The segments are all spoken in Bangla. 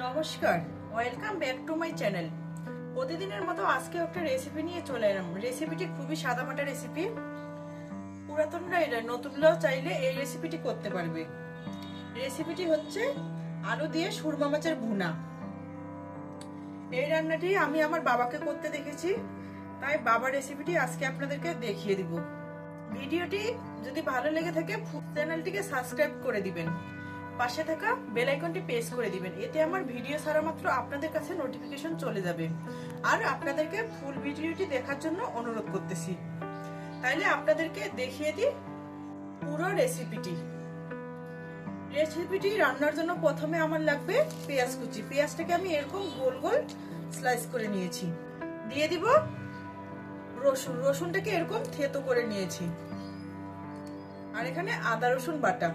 নমস্কার, welcome back to my channel. প্রতিদিনের মতো আজকে একটা রেসিপি নিয়ে চলে এলাম। রেসিপিটি খুবই সাদামাটা রেসিপি। পুরাতনরা নতুনরাও চাইলে এই রেসিপিটি করতে পারবে। রেসিপিটি হচ্ছে আলু দিয়ে সুরমা মাছের ভুনা। এই রান্নাটি আমি আমার বাবাকে করতে দেখেছি, তাই বাবার রেসিপিটি আজকে আপনাদেরকে দেখিয়ে দিব। ভিডিওটি যদি ভালো লেগে থাকে চ্যানেলটিকে সাবস্ক্রাইব করে দিবেন, পাশে থাকা বেল আইকনটি প্রেস করে দিবেন। এতে আমার ভিডিও ছাড়া মাত্র আপনাদের কাছে নোটিফিকেশন চলে যাবে। আর আপনাদেরকে ফুল ভিডিওটি দেখার জন্য অনুরোধ করতেছি। তাইলে আপনাদেরকে দেখিয়ে দিই পুরো রেসিপিটি। রেসিপিটি রান্নার জন্য প্রথমে আমার লাগবে পেঁয়াজ কুচি। পেঁয়াজটাকে আমি এরকম গোল গোল স্লাইস করে নিয়েছি। দিয়ে দিব রসুন। রসুনটাকে এরকম থেতো করে নিয়েছি। আর এখানে আদা রসুন বাটা।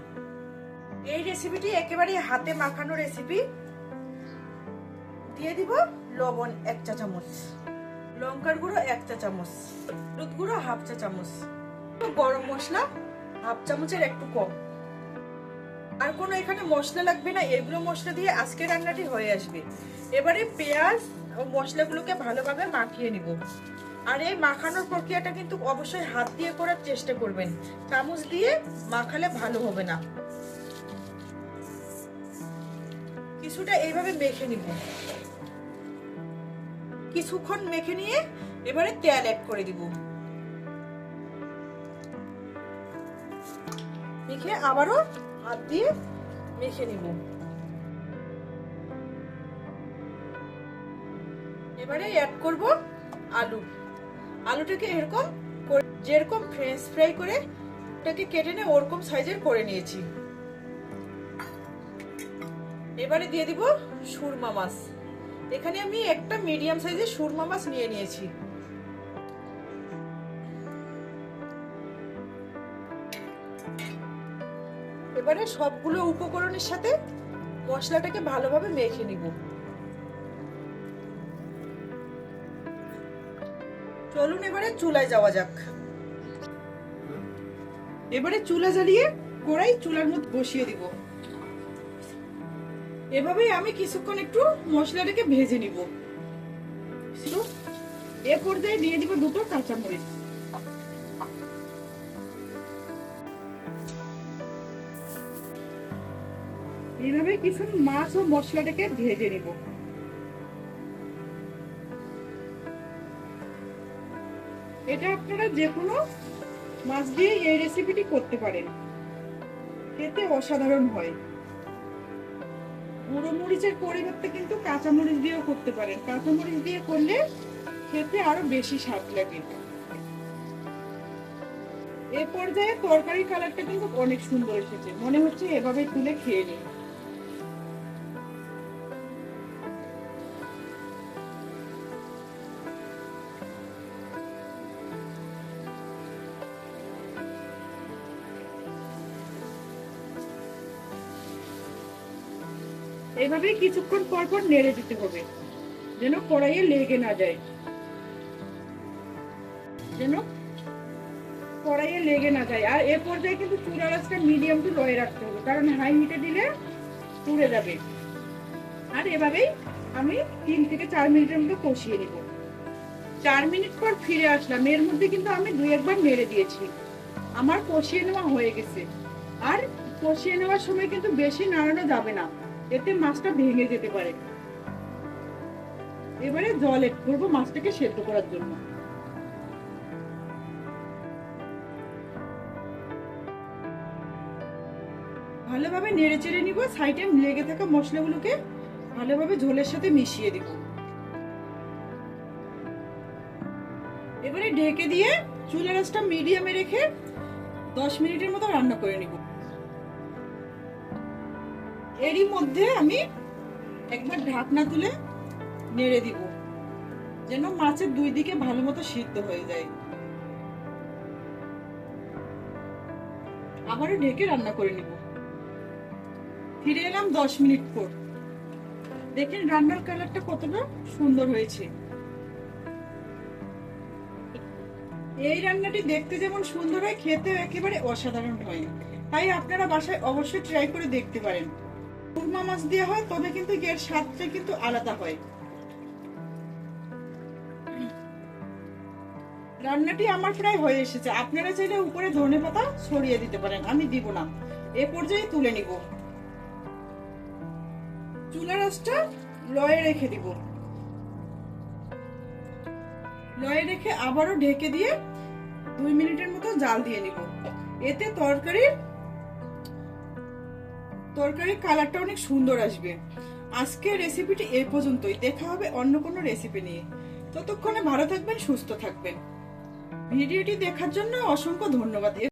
এই রেসিপিটি একেবারে হাতে মাখানো রেসিপি। দিয়ে দিব লবণ 1 চা চামচ, লঙ্কার গুঁড়ো 1 চা চামচ, হলুদ গুঁড়ো 1/2 চা চামচ, গরম মশলা 1/2 চামচের একটু কম। আর কোনো এখানে মশলা লাগবে না, এগুলো মশলা দিয়ে আজকে রান্নাটি হয়ে আসবে। এবারে পেঁয়াজ ও মশলাগুলোকে ভালোভাবে মাখিয়ে নিব। আর এই মাখানোর প্রক্রিয়াটা কিন্তু অবশ্যই হাত দিয়ে করার চেষ্টা করবেন, চামচ দিয়ে মাখালে ভালো হবে না। কিছুটা এইভাবে মেখে নিব। কিছুক্ষণ মেখে নিয়ে এবারে তেল অ্যাড করে দিব। মেখে আবারও হাত দিয়ে মেখে নিব। এবারে অ্যাড করব আলু। আলুটাকে এরকম যেরকম ফ্রেঞ্চ ফ্রাই করে ওটাকে কেটে নিয়ে ওরকম সাইজের করে নিয়েছি। এবারে দিয়ে দিব সুরমা মাছ। এখানে আমি একটা মিডিয়াম সাইজের সুরমা মাছ নিয়ে নিয়েছি। এবারে সবগুলো উপকরণের সাথে মশলাটাকে ভালোভাবে মেখে নিব। চলুন এবারে চুলায় যাওয়া যাক। এবারে চুলা জ্বালিয়ে কড়াই চুলার মধ্যে বসিয়ে দিব। এভাবেই আমি কিছুক্ষণ একটু মশলাটাকে ভেজে নিব। এ পর্যায়ে দিয়ে দিব 2টো কাঁচামরিচ। এইভাবে কিছু মাছ ও মশলাটাকে ভেজে নিব। এটা আপনারা যে কোনো মাছ দিয়ে এই রেসিপিটি করতে পারেন, খেতে অসাধারণ হয়। গুঁড়ো মরিচের পরিবর্তে কিন্তু কাঁচামরিচ দিয়েও করতে পারেন। কাঁচামরিচ দিয়ে করলে খেতে আরো বেশি স্বাদ লাগে। এই পর্যায়ে তরকারির কালারটা কিন্তু অনেক সুন্দর এসেছে, মনে হচ্ছে এভাবে তুলে খেয়ে নিই। এইভাবে কিছুক্ষণ পর পর নেড়ে দিতে হবে, যেন কড়াইয়ে লেগে না যায়। আর এ পর্যায়ে কিন্তু চুলার আঁচটা মিডিয়াম টু লোয়ে রাখতে হবে, কারণ হাই হিটে দিলে পুড়ে যাবে। আর এভাবেই আমি 3 থেকে 4 মিনিটের মতো কষিয়ে নিব। 4 মিনিট পর ফিরে আসলাম। এর মধ্যে কিন্তু আমি 2-1 বার নেড়ে দিয়েছি। আমার কষিয়ে নেওয়া হয়ে গেছে। আর কষিয়ে নেওয়ার সময় কিন্তু বেশি নাড়ানো যাবে না, এতে মাছটা ভেঙে যেতে পারে। এবারে জল এড করব মাছটাকে সেদ্ধ করার জন্য। ভালোভাবে নেড়ে চেড়ে নিব। সাইডে লেগে থাকা মশলাগুলোকে ভালোভাবে ঝোলের সাথে মিশিয়ে দিব। এবারে ঢেকে দিয়ে চুলার আঁচটা মিডিয়ামে রেখে 10 মিনিটের মতো রান্না করে নিব। এরই মধ্যে আমি একবার ঢাকনা তুলে নেড়ে দিব, যেন মাছের 2 দিকে ভালো মতো সিদ্ধ হয়ে যায়। আবারও ঢেকে রান্না করে নিব। ফিরে এলাম 10 মিনিট পর। দেখেন রান্নার কালারটা কতটা সুন্দর হয়েছে। এই রান্নাটি দেখতে যেমন সুন্দর হয়, খেতে একেবারে অসাধারণ হয়। তাই আপনারা বাসায় অবশ্যই ট্রাই করে দেখতে পারেন। সুরমা মাছ দেওয়া হয় তবে কিন্তু এর স্বাদটা কিন্তু আলাদা হয়। রান্নাটি আমার প্রায় হয়ে এসেছে। আপনারা চাইলে উপরে ধনেপাতা ছড়িয়ে দিতে পারেন, আমি দিব না। এ পর্যায়ে তুলে নিব। চুলার আঁচটা লয়ে রেখে দিব। লয়ে রেখে আবারও ঢেকে দিয়ে 2 মিনিটের মতো জাল দিয়ে নিব। এতে তরকারির কালারটা অনেক সুন্দর আসবে। আজকের রেসিপিটি এই পর্যন্তই। দেখা হবে অন্য কোনো রেসিপি নিয়ে। ততক্ষণে ভালো থাকবেন, সুস্থ থাকবেন। ভিডিওটি দেখার জন্য অসংখ্য ধন্যবাদ।